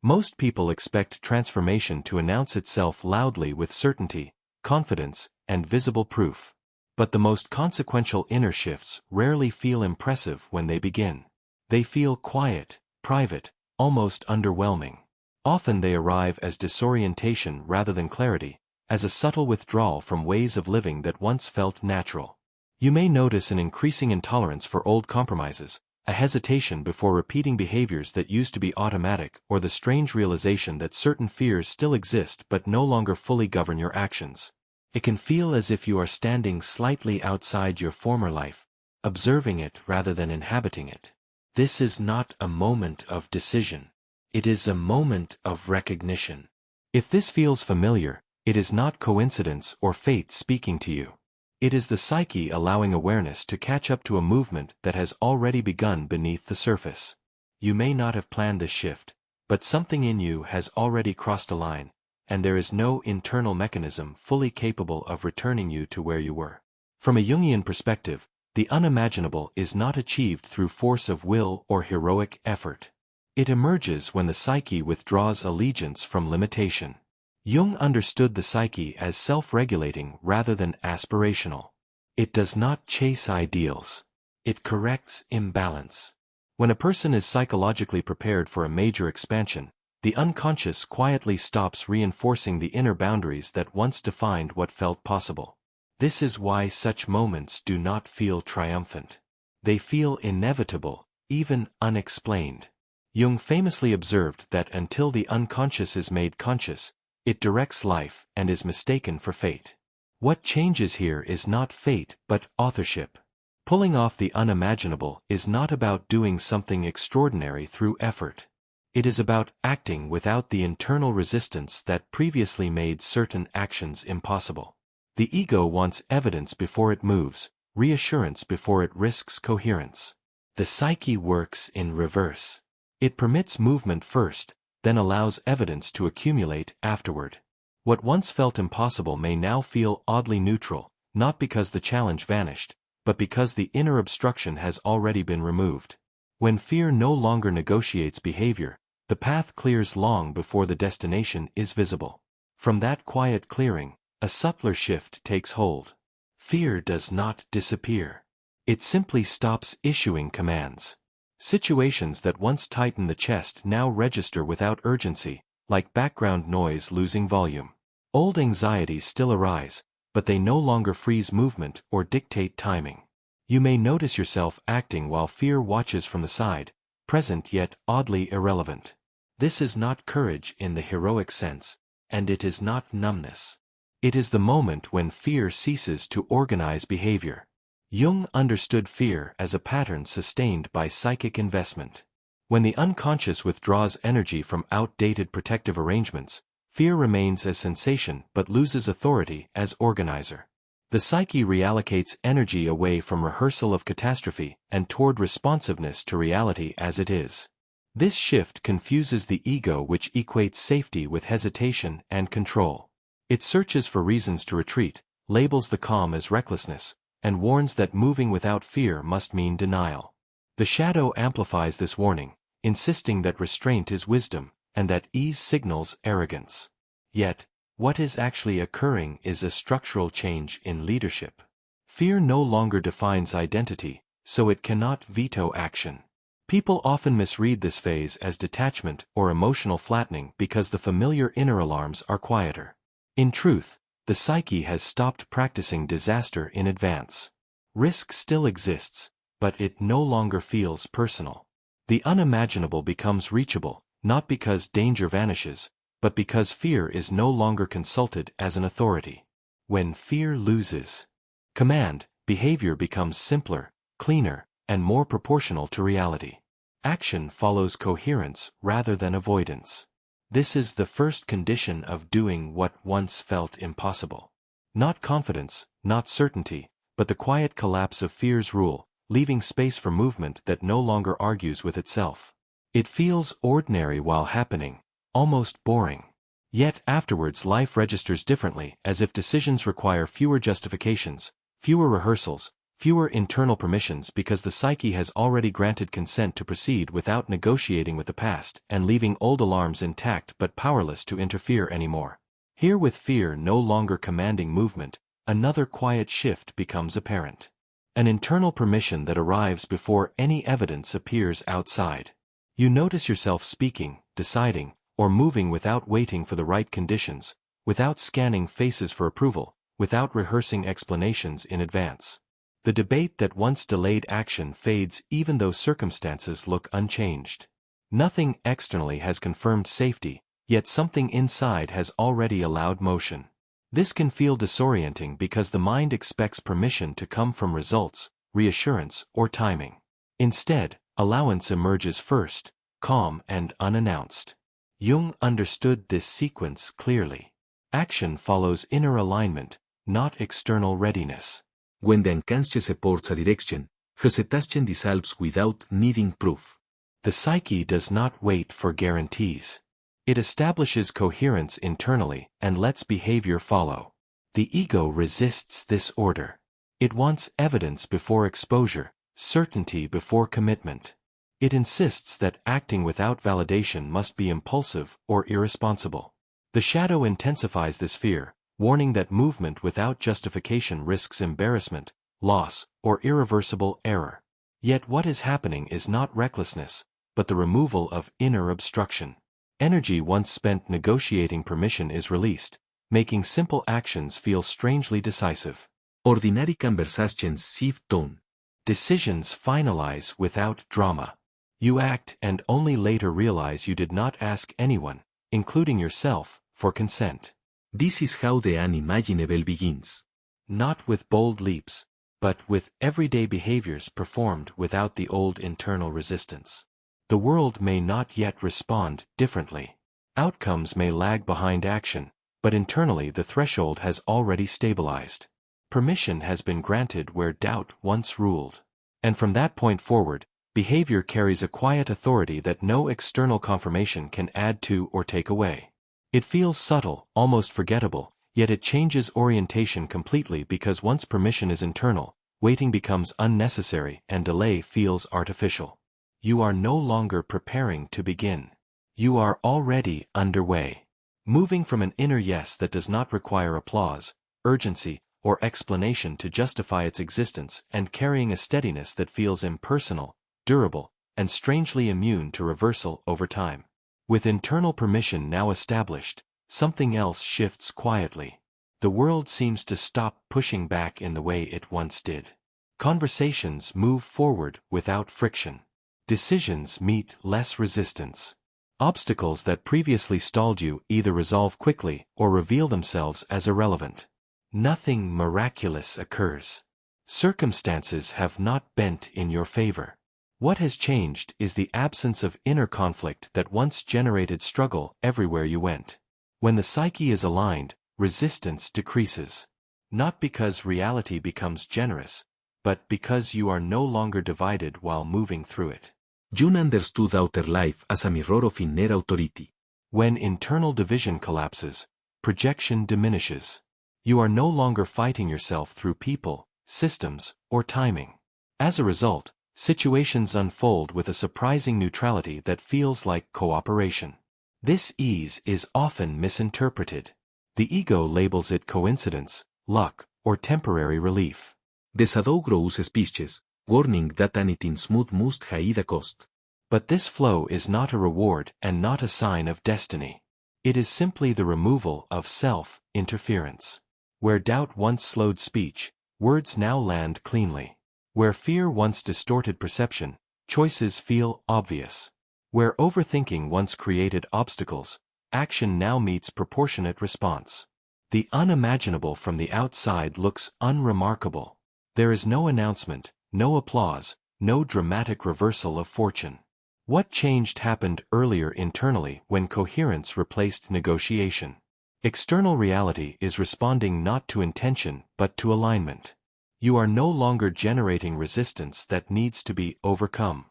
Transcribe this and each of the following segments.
Most people expect transformation to announce itself loudly with certainty, confidence, and visible proof. But the most consequential inner shifts rarely feel impressive when they begin. They feel quiet, private, almost underwhelming. Often they arrive as disorientation rather than clarity, as a subtle withdrawal from ways of living that once felt natural. You may notice an increasing intolerance for old compromises, a hesitation before repeating behaviors that used to be automatic, or the strange realization that certain fears still exist but no longer fully govern your actions. It can feel as if you are standing slightly outside your former life, observing it rather than inhabiting it. This is not a moment of decision. It is a moment of recognition. If this feels familiar, it is not coincidence or fate speaking to you. It is the psyche allowing awareness to catch up to a movement that has already begun beneath the surface. You may not have planned this shift, but something in you has already crossed a line, and there is no internal mechanism fully capable of returning you to where you were. From a Jungian perspective, the unimaginable is not achieved through force of will or heroic effort. It emerges when the psyche withdraws allegiance from limitation. Jung understood the psyche as self-regulating rather than aspirational. It does not chase ideals. It corrects imbalance. When a person is psychologically prepared for a major expansion, the unconscious quietly stops reinforcing the inner boundaries that once defined what felt possible. This is why such moments do not feel triumphant. They feel inevitable, even unexplained. Jung famously observed that until the unconscious is made conscious, it directs life and is mistaken for fate. What changes here is not fate but authorship. Pulling off the unimaginable is not about doing something extraordinary through effort. It is about acting without the internal resistance that previously made certain actions impossible. The ego wants evidence before it moves, reassurance before it risks coherence. The psyche works in reverse. It permits movement first, then allows evidence to accumulate afterward. What once felt impossible may now feel oddly neutral, not because the challenge vanished, but because the inner obstruction has already been removed. When fear no longer negotiates behavior, the path clears long before the destination is visible. From that quiet clearing, a subtler shift takes hold. Fear does not disappear. It simply stops issuing commands. Situations that once tightened the chest now register without urgency, like background noise losing volume. Old anxieties still arise, but they no longer freeze movement or dictate timing. You may notice yourself acting while fear watches from the side, present yet oddly irrelevant. This is not courage in the heroic sense, and it is not numbness. It is the moment when fear ceases to organize behavior. Jung understood fear as a pattern sustained by psychic investment. When the unconscious withdraws energy from outdated protective arrangements, fear remains as sensation but loses authority as organizer. The psyche reallocates energy away from rehearsal of catastrophe and toward responsiveness to reality as it is. This shift confuses the ego, which equates safety with hesitation and control. It searches for reasons to retreat, labels the calm as recklessness, and warns that moving without fear must mean denial. The shadow amplifies this warning, insisting that restraint is wisdom, and that ease signals arrogance. Yet, what is actually occurring is a structural change in leadership. Fear no longer defines identity, so it cannot veto action. People often misread this phase as detachment or emotional flattening because the familiar inner alarms are quieter. In truth, the psyche has stopped practicing disaster in advance. Risk still exists, but it no longer feels personal. The unimaginable becomes reachable, not because danger vanishes, but because fear is no longer consulted as an authority. When fear loses command, behavior becomes simpler, cleaner, and more proportional to reality. Action follows coherence rather than avoidance. This is the first condition of doing what once felt impossible. Not confidence, not certainty, but the quiet collapse of fear's rule, leaving space for movement that no longer argues with itself. It feels ordinary while happening, almost boring. Yet afterwards life registers differently, as if decisions require fewer justifications, fewer rehearsals, Fewer internal permissions because the psyche has already granted consent to proceed without negotiating with the past and leaving old alarms intact but powerless to interfere anymore. Here, with fear no longer commanding movement, another quiet shift becomes apparent. An internal permission that arrives before any evidence appears outside. You notice yourself speaking, deciding, or moving without waiting for the right conditions, without scanning faces for approval, without rehearsing explanations in advance. The debate that once delayed action fades even though circumstances look unchanged. Nothing externally has confirmed safety, yet something inside has already allowed motion. This can feel disorienting because the mind expects permission to come from results, reassurance, or timing. Instead, allowance emerges first, calm and unannounced. Jung understood this sequence clearly. Action follows inner alignment, not external readiness. When the unconscious supports a direction, hesitation dissolves without needing proof. The psyche does not wait for guarantees. It establishes coherence internally and lets behavior follow. The ego resists this order. It wants evidence before exposure, certainty before commitment. It insists that acting without validation must be impulsive or irresponsible. The shadow intensifies this fear, warning that movement without justification risks embarrassment, loss, or irreversible error. Yet what is happening is not recklessness, but the removal of inner obstruction. Energy once spent negotiating permission is released, making simple actions feel strangely decisive. Ordinary conversations shift tone. Decisions finalize without drama. You act and only later realize you did not ask anyone, including yourself, for consent. This is how the unimaginable begins. Not with bold leaps, but with everyday behaviors performed without the old internal resistance. The world may not yet respond differently. Outcomes may lag behind action, but internally the threshold has already stabilized. Permission has been granted where doubt once ruled. And from that point forward, behavior carries a quiet authority that no external confirmation can add to or take away. It feels subtle, almost forgettable, yet it changes orientation completely because once permission is internal, waiting becomes unnecessary and delay feels artificial. You are no longer preparing to begin. You are already underway. Moving from an inner yes that does not require applause, urgency, or explanation to justify its existence and carrying a steadiness that feels impersonal, durable, and strangely immune to reversal over time. With internal permission now established, something else shifts quietly. The world seems to stop pushing back in the way it once did. Conversations move forward without friction. Decisions meet less resistance. Obstacles that previously stalled you either resolve quickly or reveal themselves as irrelevant. Nothing miraculous occurs. Circumstances have not bent in your favor. What has changed is the absence of inner conflict that once generated struggle everywhere you went. When the psyche is aligned, resistance decreases. Not because reality becomes generous, but because you are no longer divided while moving through it. Jung understood outer life as a mirror of inner authority. When internal division collapses, projection diminishes. You are no longer fighting yourself through people, systems, or timing. As a result, situations unfold with a surprising neutrality that feels like cooperation. This ease is often misinterpreted. The ego labels it coincidence, luck, or temporary relief. The shadow grows speeches, warning that anything smooth must hide a cost. But this flow is not a reward and not a sign of destiny. It is simply the removal of self-interference. Where doubt once slowed speech, words now land cleanly. Where fear once distorted perception, choices feel obvious. Where overthinking once created obstacles, action now meets proportionate response. The unimaginable from the outside looks unremarkable. There is no announcement, no applause, no dramatic reversal of fortune. What changed happened earlier internally when coherence replaced negotiation. External reality is responding not to intention but to alignment. You are no longer generating resistance that needs to be overcome.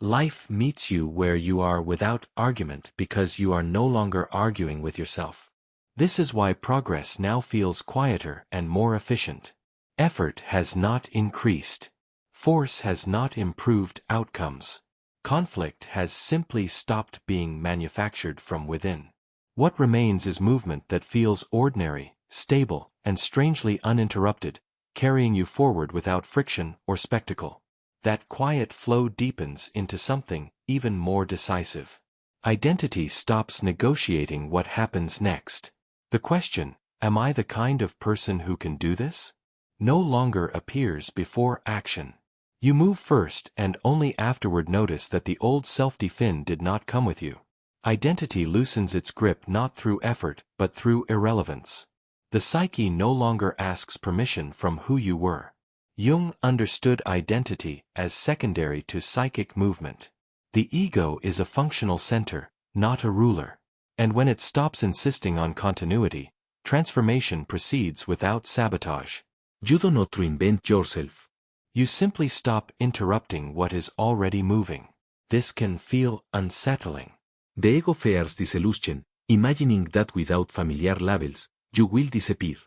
Life meets you where you are without argument because you are no longer arguing with yourself. This is why progress now feels quieter and more efficient. Effort has not increased. Force has not improved outcomes. Conflict has simply stopped being manufactured from within. What remains is movement that feels ordinary, stable, and strangely uninterrupted, carrying you forward without friction or spectacle. That quiet flow deepens into something even more decisive. Identity stops negotiating what happens next. The question, "Am I the kind of person who can do this?" no longer appears before action. You move first and only afterward notice that the old self-define did not come with you. Identity loosens its grip not through effort but through irrelevance. The psyche no longer asks permission from who you were. Jung understood identity as secondary to psychic movement. The ego is a functional center, not a ruler. And when it stops insisting on continuity, transformation proceeds without sabotage. You do not reinvent yourself. You simply stop interrupting what is already moving. This can feel unsettling. The ego fears disillusion, imagining that without familiar labels, you will disappear.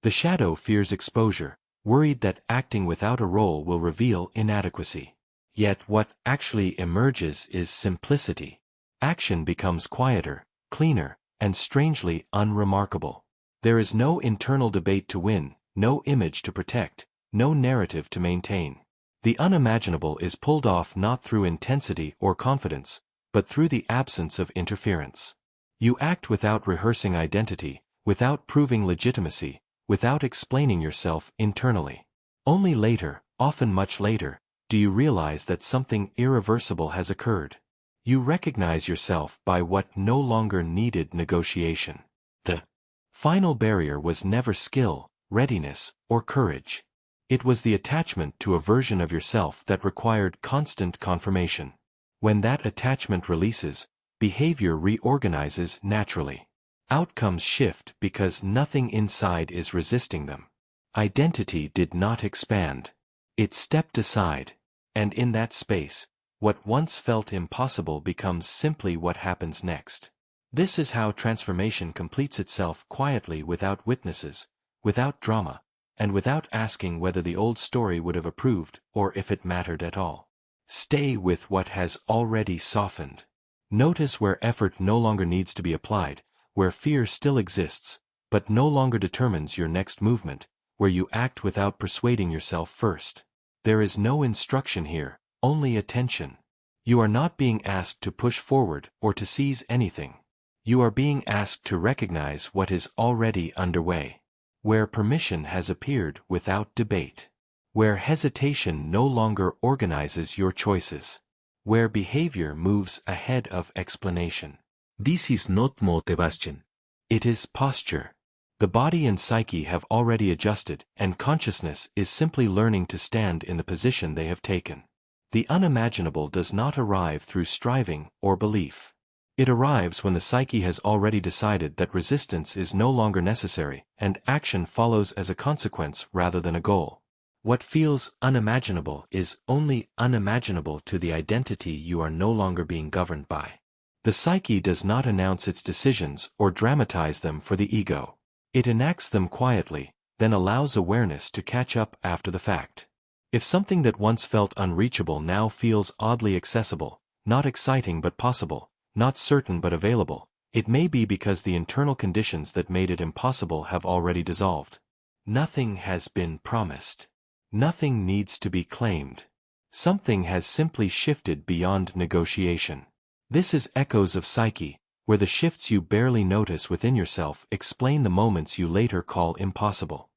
The shadow fears exposure, worried that acting without a role will reveal inadequacy. Yet what actually emerges is simplicity. Action becomes quieter, cleaner, and strangely unremarkable. There is no internal debate to win, no image to protect, no narrative to maintain. The unimaginable is pulled off not through intensity or confidence, but through the absence of interference. You act without rehearsing identity, without proving legitimacy, without explaining yourself internally. Only later, often much later, do you realize that something irreversible has occurred. You recognize yourself by what no longer needed negotiation. The final barrier was never skill, readiness, or courage. It was the attachment to a version of yourself that required constant confirmation. When that attachment releases, behavior reorganizes naturally. Outcomes shift because nothing inside is resisting them. Identity did not expand. It stepped aside, and in that space, what once felt impossible becomes simply what happens next. This is how transformation completes itself quietly without witnesses, without drama, and without asking whether the old story would have approved or if it mattered at all. Stay with what has already softened. Notice where effort no longer needs to be applied, where fear still exists, but no longer determines your next movement, where you act without persuading yourself first. There is no instruction here, only attention. You are not being asked to push forward or to seize anything. You are being asked to recognize what is already underway. Where permission has appeared without debate. Where hesitation no longer organizes your choices. Where behavior moves ahead of explanation. This is not motivation. It is posture. The body and psyche have already adjusted, and consciousness is simply learning to stand in the position they have taken. The unimaginable does not arrive through striving or belief. It arrives when the psyche has already decided that resistance is no longer necessary, and action follows as a consequence rather than a goal. What feels unimaginable is only unimaginable to the identity you are no longer being governed by. The psyche does not announce its decisions or dramatize them for the ego. It enacts them quietly, then allows awareness to catch up after the fact. If something that once felt unreachable now feels oddly accessible, not exciting but possible, not certain but available, it may be because the internal conditions that made it impossible have already dissolved. Nothing has been promised. Nothing needs to be claimed. Something has simply shifted beyond negotiation. This is Echoes of Psyche, where the shifts you barely notice within yourself explain the moments you later call impossible.